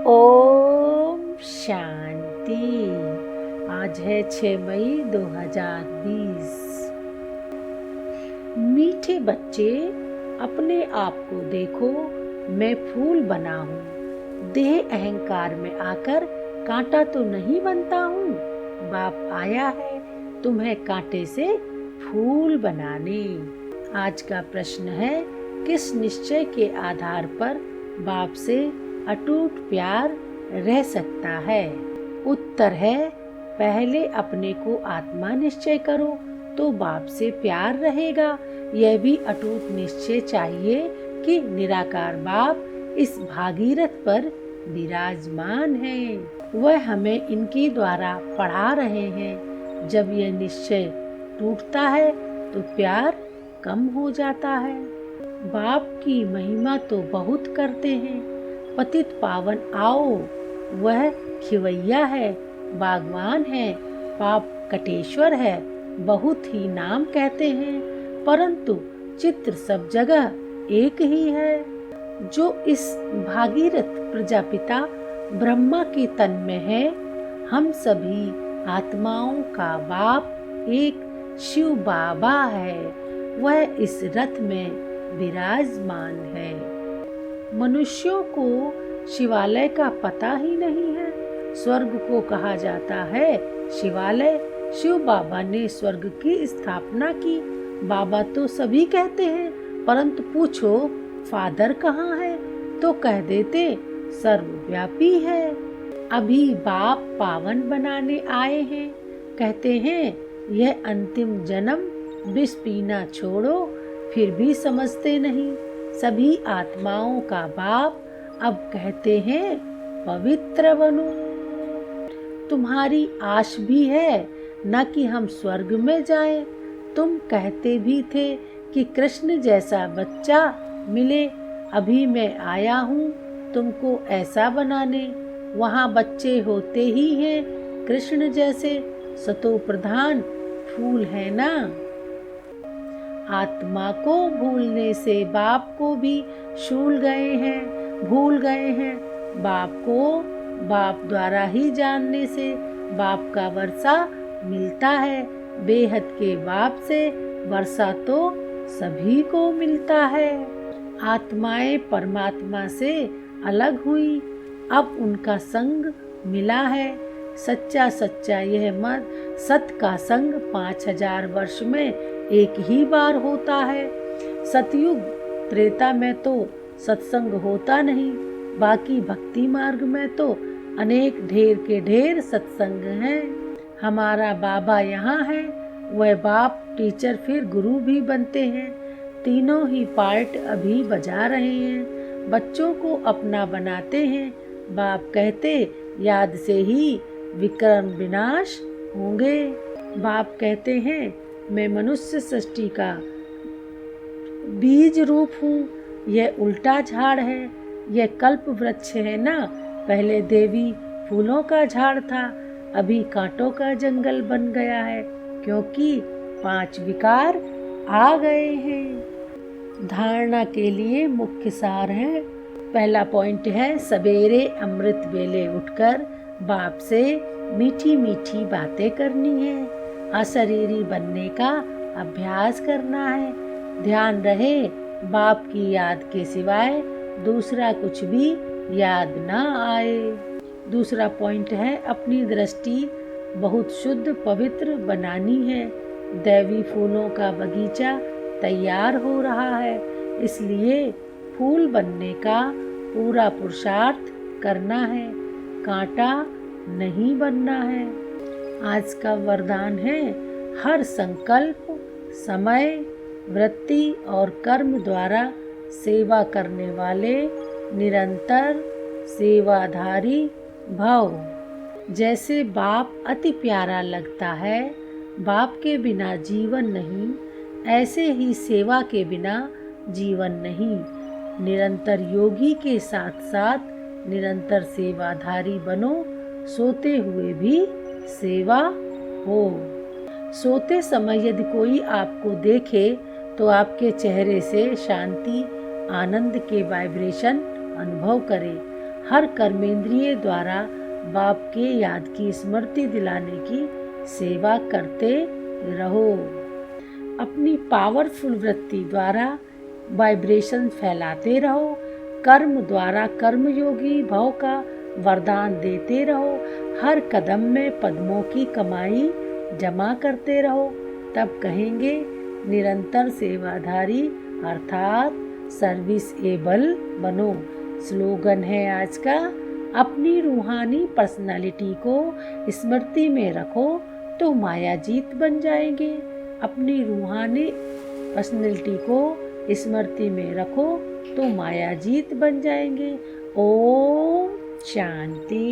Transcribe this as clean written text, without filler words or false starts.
ओम शांति। आज है 6 मई 2020। मीठे बच्चे, अपने आप को देखो, मैं फूल बना हूँ। देह अहंकार में आकर कांटा तो नहीं बनता हूँ। बाप आया है तुम्हें कांटे से फूल बनाने। आज का प्रश्न है, किस निश्चय के आधार पर बाप से अटूट प्यार रह सकता है? उत्तर है, पहले अपने को आत्मा निश्चय करो तो बाप से प्यार रहेगा। यह भी अटूट निश्चय चाहिए कि निराकार बाप इस भागीरथ पर विराजमान है। वह हमें इनके द्वारा पढ़ा रहे हैं। जब यह निश्चय टूटता है तो प्यार कम हो जाता है। बाप की महिमा तो बहुत करते हैं। पतित पावन आओ, वह खिवैया है, बागवान है, पाप कटेश्वर है, बहुत ही नाम कहते हैं, परंतु चित्र सब जगह एक ही है। जो इस भागीरथ प्रजापिता ब्रह्मा के तन में है, हम सभी आत्माओं का बाप एक शिव बाबा है। वह इस रथ में विराजमान है। मनुष्यों को शिवालय का पता ही नहीं है। स्वर्ग को कहा जाता है शिवालय। शिव बाबा ने स्वर्ग की स्थापना की। बाबा तो सभी कहते हैं, परंतु पूछो फादर कहाँ है तो कह देते सर्वव्यापी है। अभी बाप पावन बनाने आए हैं। कहते हैं यह अंतिम जन्म, विष पीना छोड़ो, फिर भी समझते नहीं। सभी आत्माओं का बाप अब कहते हैं पवित्र बनो। तुम्हारी आश भी है न कि हम स्वर्ग में जाएं। तुम कहते भी थे कि कृष्ण जैसा बच्चा मिले। अभी मैं आया हूँ तुमको ऐसा बनाने। वहाँ बच्चे होते ही हैं कृष्ण जैसे, सतो प्रधान फूल है ना। आत्मा को भूलने से बाप को भी भूल गए हैं। बाप को बाप द्वारा ही जानने से बाप का वर्षा मिलता है। बेहद के बाप से वर्षा तो सभी को मिलता है। आत्माएं परमात्मा से अलग हुई, अब उनका संग मिला है। सच्चा यह मत, सत का संग 5000 वर्ष में एक ही बार होता है। सतयुग त्रेता में तो सत्संग होता नहीं, बाकी भक्ति मार्ग में तो अनेक ढेर के ढेर सत्संग हैं। हमारा बाबा यहाँ है। वह बाप टीचर फिर गुरु भी बनते हैं। तीनों ही पार्ट अभी बजा रहे हैं। बच्चों को अपना बनाते हैं। बाप कहते याद से ही विक्रम विनाश होंगे। बाप कहते हैं मैं मनुष्य सृष्टि का बीज रूप हूँ। यह उल्टा झाड़ है। यह कल्प वृक्ष है ना। पहले देवी फूलों का झाड़ था, अभी कांटों का जंगल बन गया है, क्योंकि 5 विकार आ गए हैं। धारणा के लिए मुख्य सार है। पहला पॉइंट है, सवेरे अमृत वेले उठकर बाप से मीठी मीठी बातें करनी है। अशरीरी बनने का अभ्यास करना है। ध्यान रहे बाप की याद के सिवाय दूसरा कुछ भी याद ना आए। दूसरा पॉइंट है, अपनी दृष्टि बहुत शुद्ध पवित्र बनानी है। दैवी फूलों का बगीचा तैयार हो रहा है, इसलिए फूल बनने का पूरा पुरुषार्थ करना है। कांटा नहीं बनना है। आज का वरदान है, हर संकल्प, समय, वृत्ति और कर्म द्वारा सेवा करने वाले निरंतर सेवाधारी भव। जैसे बाप अति प्यारा लगता है, बाप के बिना जीवन नहीं, ऐसे ही सेवा के बिना जीवन नहीं। निरंतर योगी के साथ साथ निरंतर सेवाधारी बनो। सोते हुए भी सेवा हो। सोते समय यदि कोई आपको देखे तो आपके चेहरे से शांति, आनंद के वाइब्रेशन अनुभव करे। हर कर्मेंद्रिय द्वारा बाप के याद की स्मृति दिलाने की सेवा करते रहो। अपनी पावरफुल वृत्ति द्वारा वाइब्रेशन फैलाते रहो। कर्म द्वारा कर्मयोगी भव का वरदान देते रहो। हर कदम में पद्मों की कमाई जमा करते रहो। तब कहेंगे निरंतर सेवाधारी अर्थात सर्विस एबल बनो। स्लोगन है आज का, अपनी रूहानी पर्सनालिटी को स्मृति में रखो तो माया जीत बन जाएंगे। अपनी रूहानी पर्सनालिटी को स्मृति में रखो तो माया जीत बन जाएंगे। ओम शांति।